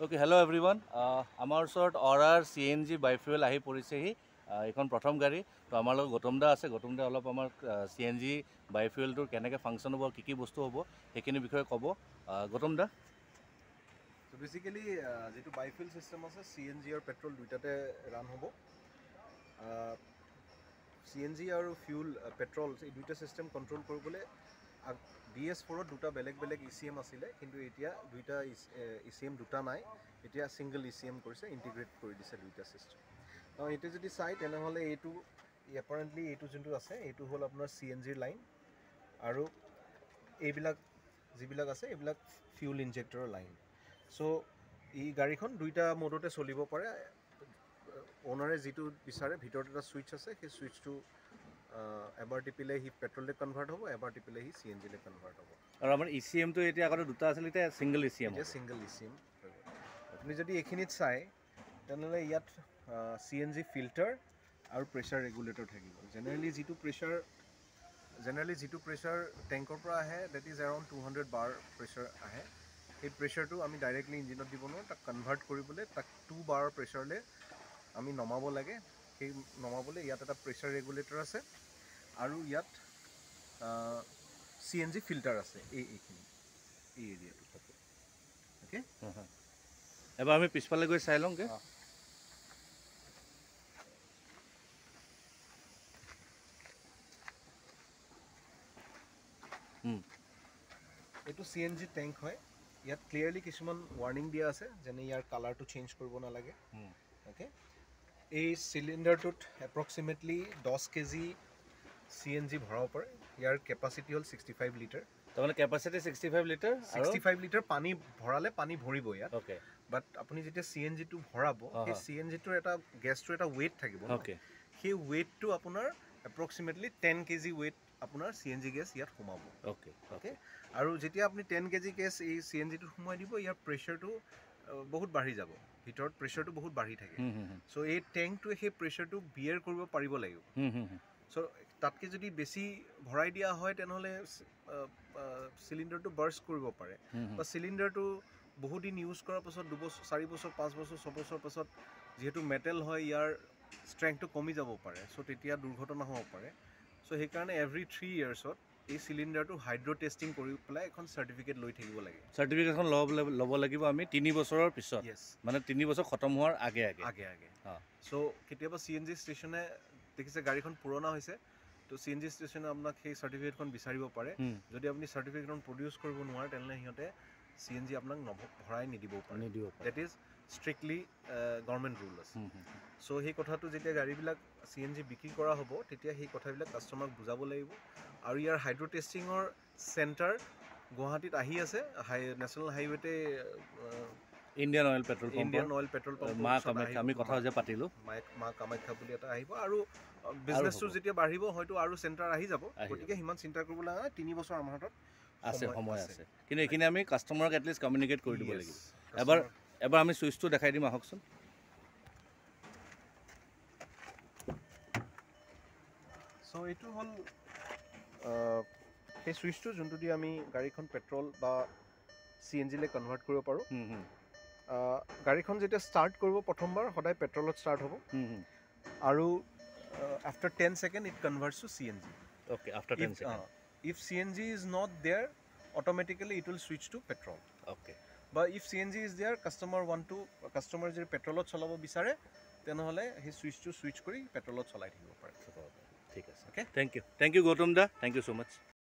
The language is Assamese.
Okay, hello everyone. Our sort Aura CNG biofuel ahi porisehi. Ekon prothom gari. To amar log Gotomda ase. Gotomda olop amar CNG biofuel tur keneke function hobo, kiki bostu hobo. Hekini bikhoye kobo. Gotomda. So basically, যেটো biofuel system আছে CNG আৰু petrol দুইটাতে run হ'ব। CNG আৰু fuel petrol এই দুইটা system control কৰিবলৈ DS4 দুটা বেলেগ বেলেগ ECM আছিলে, কিন্তু এতিয়া দুইটা ECM দুটা নাই। এতিয়া single ECM কৰিছে, integrate কৰি দিছে দুইটা system। এটা যদি চাই তেনেহলে এইটো apparently এইটো যোনটো আছে এইটো হল আপোনাৰ CNG লাইন আৰু এইবিলাক যিবিলাক আছে এইবিলাক fuel injector লাইন। So এই গাড়ীখন দুইটা মোডতে চলিব পাৰে। ওনাৰে যেটো বিচাৰে ভিতৰত এটা সুইচ আছে, সেই সুইচটো এবাৰ টিপিলে হি পেট্ৰলে কনভাৰ্ট হ'ব, এবাৰ টিপিলে হি CNG লে কনভাৰ্ট হ'ব। আৰু আমাৰ ECM তো এতিয়া আগতে দুটা আছিল, এতিয়া সিঙ্গল ECM এতিয়া সিঙ্গল ECM। আপুনি যদি এখিনিত চাই তেনেহলে ইয়াত CNG ফিল্টাৰ আৰু প্ৰেছাৰ ৰেগুলেটৰ থাকিব। জেনাৰেলি যেটো প্ৰেছাৰ ট্যাঙ্কৰ পৰা আহে that is around 200 bar pressure আহে। এই প্ৰেছাৰটো আমি ডাইৰেক্টলি ইঞ্জিনত দিব নোৱাৰো, তাক কনভাৰ্ট কৰিবলৈ তাক 2 bar প্ৰেছাৰলে আমি নমাব লাগে। সেই নমাবলৈ ইয়াত এটা প্ৰেছাৰ ৰেগুলেটৰ আছে আৰু ইয়াত CNG ফিল্টাৰ আছে এইখিনি এই এৰিয়াটো থাকে। ওকে, এবাৰ আমি পিছফালে গৈ চাই লওঁগে। এইটো CNG ট্যাঙ্ক হয়। ইয়াত ক্লিয়াৰলি কিছুমান ওয়াৰ্নিং দিয়া আছে, যেনে ইয়াৰ কালাৰটো চেঞ্জ কৰিব নালাগে। ওকে, এই সিলিন্ডাৰটোত এপ্ৰক্সিমেটলি 10 কেজি CNG ভৰাব পাৰে। ইয়াৰ কেপাসিটি হল 65 লিটাৰ। তাৰমানে কেপাসিটি 65 লিটাৰ, 65 লিটাৰ পানী ভৰালে পানী ভৰিব ইয়াত। ওকে, বাট আপুনি যেতিয়া CNG টো ভৰাব, সেই CNG টোৰ এটা গেছটোৰ এটা ওয়েট থাকিব। ওকে, সেই ওয়েটটো আপোনাৰ এপ্ৰক্সিমেটলি 10 কেজি ওয়েট আপোনাৰ CNG গেছ ইয়াত সোমাব। ওকে ওকে, আৰু যেতিয়া আপুনি 10 কেজি গেছ এই CNG টো সোমাই দিব, ইয়াৰ প্ৰেছাৰটো বহুত বাঢ়ি যাব। ভিতৰত প্ৰেছাৰটো বহুত বাঢ়ি থাকে। সো এই ট্যাঙ্কটোৱে সেই প্ৰেছাৰটো বিয়াৰ কৰিব পাৰিব লাগিব। সো তাতকে যদি বেছি ভৰাই দিয়া হয় তেনেহলে সিলিন্ডাৰটো বাৰ্ষ্ট কৰিব পাৰে। বা সিলিন্ডাৰটো বহুত দিন ইউজ কৰাৰ পাছত 2 বছৰ 4 বছৰ 5 বছৰ 6 বছৰ পাছত যেহেতু মেটেল হয়, ইয়াৰ স্ট্ৰেংথটো কমি যাব পাৰে। সো তেতিয়া দুৰ্ঘটনা হ'ব পাৰে। সো সেই কাৰণে এভৰি 3 ইয়াৰ্ছত এই সিলিন্ডাৰটো হাইড্ৰো টেষ্টিং কৰি পেলাই এখন সাৰ্টিফিকেট লৈ থাকিব লাগে। সাৰ্টিফিকেটখন ল'ব লাগিব আমি 3 বছৰৰ পিছত। মানে 3 বছৰ খতম হোৱাৰ আগে আগে। সো কেতিয়াবা CNG ষ্টেচনে দেখিছে গাড়ীখন পুৰণা হৈছে, তো CNG ষ্টেচনে আপোনাক সেই সাৰ্টিফিকেটখন বিচাৰিব পাৰে। যদি আপুনি সাৰ্টিফিকেটখন প্ৰডিউস কৰিব নোৱাৰে তেনেহলে সিহঁতে CNG আপোনাক ভৰাই নিদিব পাৰে। দ্যাট ইজ স্ট্ৰিক্টলি গভৰ্নমেন্ট ৰুল আছে। সো সেই কথাটো যেতিয়া গাড়ীবিলাক CNG বিক্ৰী কৰা হ'ব, তেতিয়া সেই কথাবিলাক কাস্টমাৰক বুজাব লাগিব। আৰু ইয়াৰ হাইড্ৰো টেষ্টিঙৰ চেণ্টাৰ গুৱাহাটীত আহি আছে। নেশ্যনেল হাইৱেতে ইণ্ডিয়ান অইল পেট্ৰল পাম্প মা কামাখ্যা আমি কথা যে পাতিলো, মা কামাখ্যা বুলি এটা আহিব। আৰু বিজনেছটো যেতিয়া বাঢ়িব হয়তো আৰু চেণ্টাৰ আহি যাব। গতিকে হিমান চিন্তা কৰিব লগা নাই, 3 বছৰ আমাৰ হাতত সময় আছে। কিন্তু এইখিনি আমি কাস্টমাৰক এটলিষ্ট কমিউনিকেট কৰি দিব লাগিব। এবাৰ আমি সুইচটো দেখাই দিম, আহকচোন। সো এইটো হল সেই সুইচটো যোনটো দি আমি গাড়ীখন পেট্ৰল বা CNG লে কনভাৰ্ট কৰিব পাৰো। গাড়ীখন যেতিয়া ষ্টাৰ্ট কৰিব প্ৰথমবাৰ সদায় পেট্ৰলত ষ্টাৰ্ট হ'ব। আৰু after 10 seconds it converts to CNG. Okay, after 10 seconds. If CNG is not there, automatically it will switch to petrol. Okay. But if CNG is there, customer যদি পেট্ৰলত চলাব বিচাৰে তেনেহলে সেই সুইচটো সুইচ কৰি পেট্ৰলত চলাই থাকিব পাৰে। ঠিক আছে। Okay, thank you Gautam da, thank you so much.